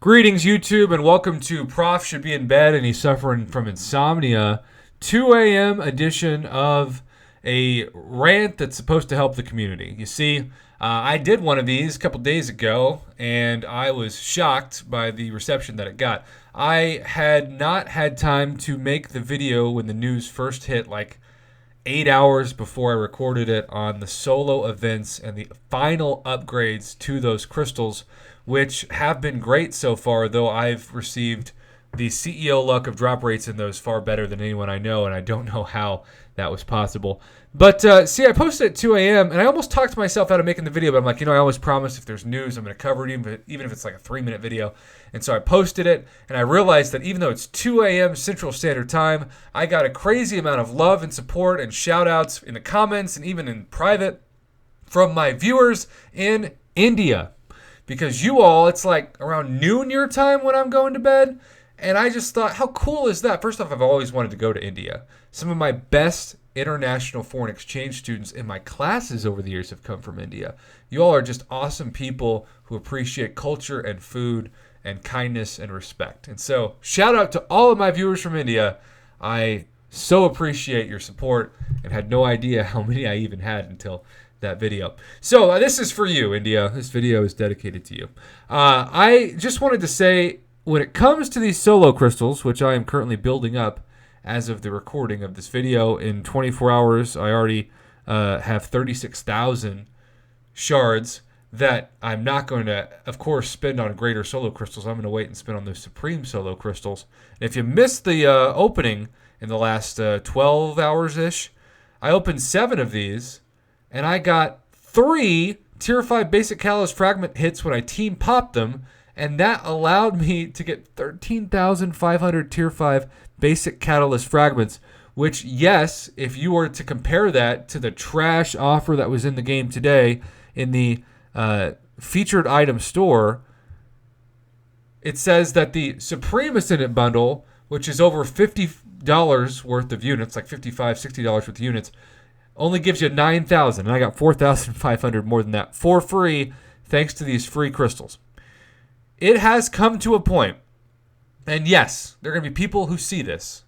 Greetings, YouTube, and welcome to Prof Should Be in Bed and He's Suffering from Insomnia 2 a.m. edition of a rant that's supposed to help the community. You see, I did one of these a couple days ago, and I was shocked by the reception that it got. I had not had time to make the video when the news first hit, like 8 hours before I recorded it, on the solo events and the final upgrades to those crystals, which have been great so far, though I've received the CEO luck of drop rates in those far better than anyone I know, and I don't know how that was possible. But see, I posted at 2 a.m., and I almost talked myself out of making the video, but I'm like, I always promise if there's news, I'm going to cover it, even if it's like a 3-minute video. And so I posted it, and I realized that even though it's 2 a.m. Central Standard Time, I got a crazy amount of love and support and shout-outs in the comments and even in private from my viewers in India. Because you all, it's like around noon your time when I'm going to bed. And I just thought, how cool is that? First off, I've always wanted to go to India. Some of my best international foreign exchange students in my classes over the years have come from India. You all are just awesome people who appreciate culture and food and kindness and respect. And so, shout out to all of my viewers from India. I so appreciate your support and had no idea how many I even had until that video. So this is for you, India. This video is dedicated to you. I just wanted to say, when it comes to these solo crystals, which I am currently building up as of the recording of this video, in 24 hours, I already have 36,000 shards that I'm not going to, of course, spend on greater solo crystals. I'm going to wait and spend on those supreme solo crystals. And if you missed the opening in the last 12 hours-ish, I opened 7 of these, and I got 3 Tier 5 Basic Catalyst Fragment hits when I team popped them, and that allowed me to get 13,500 Tier 5 Basic Catalyst Fragments, which, yes, if you were to compare that to the trash offer that was in the game today in the featured item store, it says that the Supreme Ascendant Bundle, which is over $50 worth of units, like $55, $60 worth of units, only gives you 9,000, and I got 4,500 more than that for free thanks to these free crystals. It has come to a point, and yes, there are going to be people who see this,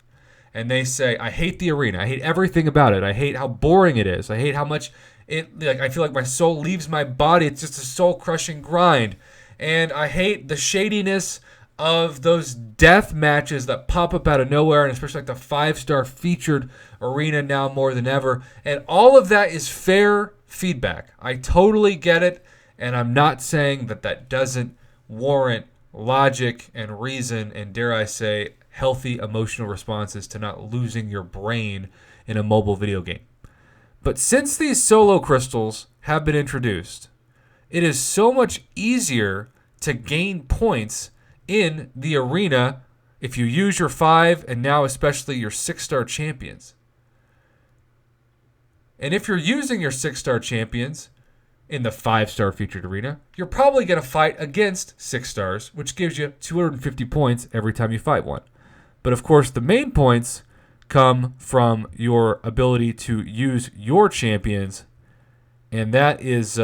and they say, I hate the arena. I hate everything about it. I hate how boring it is. I hate how much I feel like my soul leaves my body. It's just a soul-crushing grind. And I hate the shadiness of those death matches that pop up out of nowhere, and especially like the 5-star featured arena now more than ever. And all of that is fair feedback. I totally get it, and I'm not saying that that doesn't warrant logic and reason and, dare I say, healthy emotional responses to not losing your brain in a mobile video game. But since these solo crystals have been introduced, it is so much easier to gain points in the arena if you use your 5 and now especially your 6-star champions. And if you're using your 6-star champions in the 5-star featured arena, you're probably going to fight against 6 stars, which gives you 250 points every time you fight one. But of course, the main points come from your ability to use your champions, and that is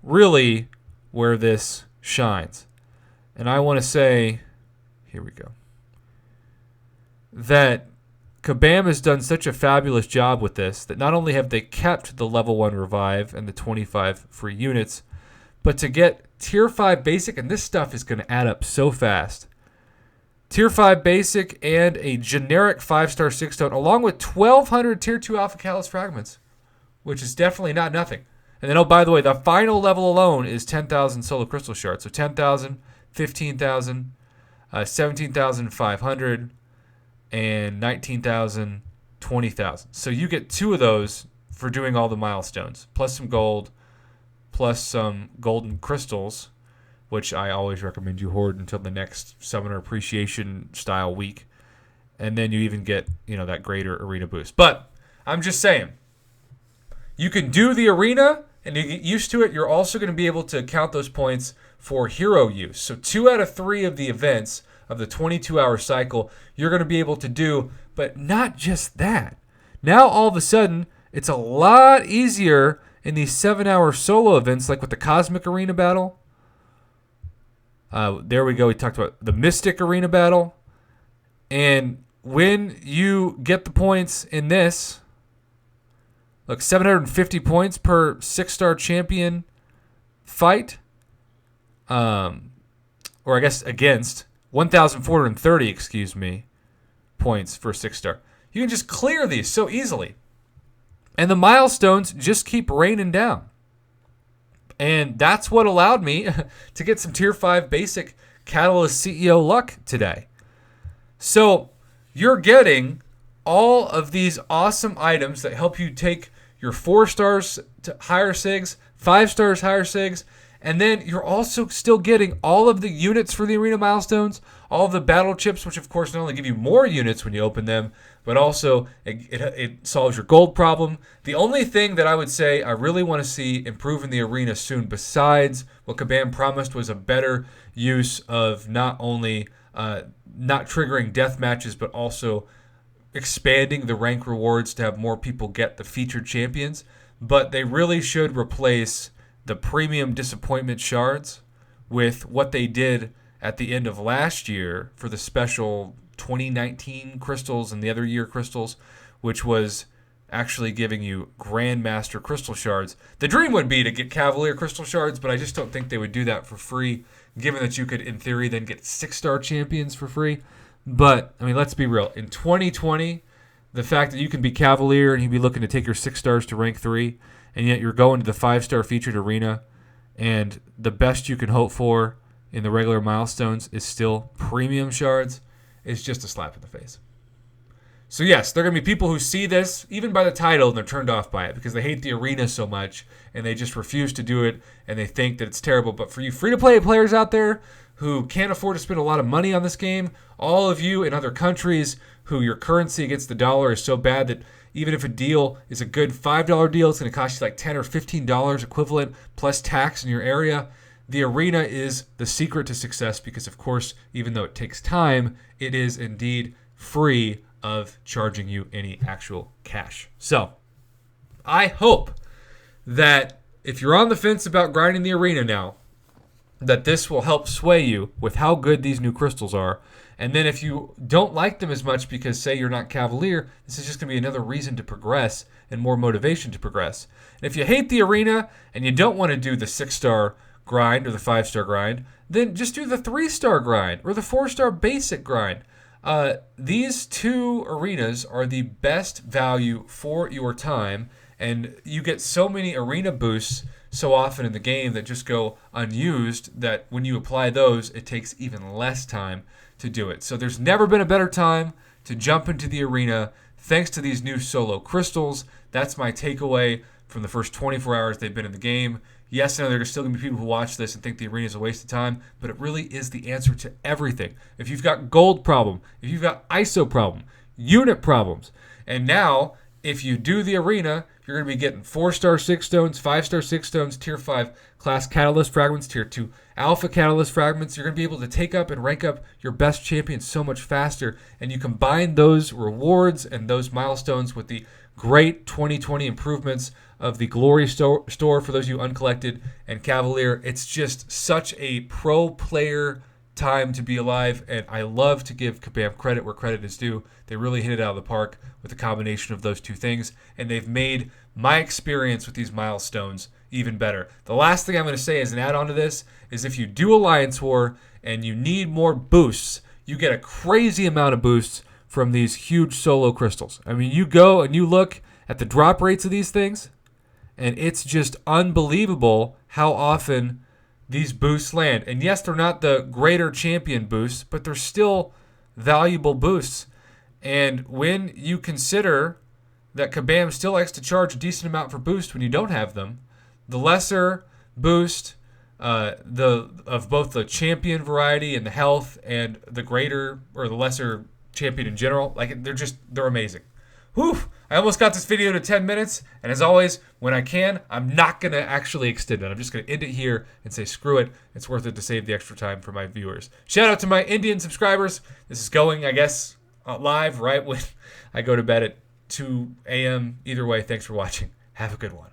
really where this shines. And I want to say, here we go, that Kabam has done such a fabulous job with this that not only have they kept the level 1 revive and the 25 free units, but to get Tier 5 Basic, and this stuff is going to add up so fast, Tier 5 Basic and a generic 5-star 6-stone, along with 1,200 Tier 2 Alpha Catalyst Fragments, which is definitely not nothing. And then, oh, by the way, the final level alone is 10,000 Solo Crystal Shards. So 10,000, 15,000, 17,500, and 19,000, 20,000. So you get 2 of those for doing all the milestones, plus some gold, plus some golden crystals, which I always recommend you hoard until the next Summoner Appreciation style week. And then you even get, that greater arena boost. But I'm just saying, you can do the arena, and you get used to it. You're also going to be able to count those points for hero use. So 2 out of 3 of the events of the 22-hour cycle, you're going to be able to do. But not just that. Now, all of a sudden, it's a lot easier in these 7-hour solo events, like with the Cosmic Arena Battle. There we go. We talked about the Mystic Arena battle. And when you get the points in this, look, 750 points per 6-star champion fight. Or I guess against 1,430, points for 6-star. You can just clear these so easily. And the milestones just keep raining down. And that's what allowed me to get some Tier 5 basic Catalyst CEO luck today. So you're getting all of these awesome items that help you take your 4 stars to higher SIGs, 5 stars higher SIGs, and then you're also still getting all of the units for the arena milestones, all of the battle chips, which of course not only give you more units when you open them, but also it solves your gold problem. The only thing that I would say I really want to see improve in the arena soon, besides what Kabam promised, was a better use of not only not triggering death matches, but also expanding the rank rewards to have more people get the featured champions. But they really should replace the premium disappointment shards with what they did at the end of last year for the special 2019 crystals and the other year crystals, which was actually giving you Grandmaster crystal shards. The dream would be to get Cavalier crystal shards, but I just don't think they would do that for free, given that you could, in theory, then get 6-star champions for free. But, I mean, let's be real. In 2020, the fact that you can be Cavalier and you'd be looking to take your 6 stars to rank 3, and yet you're going to the 5-star featured arena, and the best you can hope for in the regular milestones is still premium shards, is just a slap in the face. So yes, there are going to be people who see this, even by the title, and they're turned off by it because they hate the arena so much, and they just refuse to do it, and they think that it's terrible. But for you free-to-play players out there who can't afford to spend a lot of money on this game, all of you in other countries who your currency against the dollar is so bad that even if a deal is a good $5 deal, it's going to cost you like $10 or $15 equivalent plus tax in your area. The arena is the secret to success because, of course, even though it takes time, it is indeed free of charging you any actual cash. So I hope that if you're on the fence about grinding the arena now, that this will help sway you with how good these new crystals are. And then if you don't like them as much because, say, you're not Cavalier, this is just going to be another reason to progress and more motivation to progress. And if you hate the arena and you don't want to do the 6-star grind or the 5-star grind, then just do the 3-star grind or the 4-star basic grind. These two arenas are the best value for your time, and you get so many arena boosts so often in the game that just go unused that when you apply those, it takes even less time to do it. So there's never been a better time to jump into the arena thanks to these new solo crystals. That's my takeaway from the first 24 hours they've been in the game. Yes, I know there's still going to be people who watch this and think the arena is a waste of time, but it really is the answer to everything. If you've got gold problem, if you've got ISO problem, unit problems, and now if you do the arena, you're going to be getting 4-star 6 stones, 5-star 6 stones, Tier 5 class catalyst fragments, Tier 2 alpha catalyst fragments. You're going to be able to take up and rank up your best champions so much faster, and you combine those rewards and those milestones with the great 2020 improvements of the Glory store for those of you uncollected and Cavalier. It's just such a pro player time to be alive, and I love to give Kabam credit where credit is due. They really hit it out of the park with the combination of those two things, and they've made my experience with these milestones even better. The last thing I'm going to say as an add-on to this is if you do Alliance War and you need more boosts, you get a crazy amount of boosts from these huge solo crystals. I mean, you go and you look at the drop rates of these things, and it's just unbelievable how often these boosts land. And yes, they're not the greater champion boosts, but they're still valuable boosts. And when you consider that Kabam still likes to charge a decent amount for boosts when you don't have them, the lesser boost of both the champion variety and the health and the greater or the lesser champion in general, like they're amazing. Whew! I almost got this video to 10 minutes, and as always, when I can, I'm not going to actually extend it. I'm just going to end it here and say, screw it. It's worth it to save the extra time for my viewers. Shout out to my Indian subscribers. This is going, I guess, live right when I go to bed at 2 a.m. Either way, thanks for watching. Have a good one.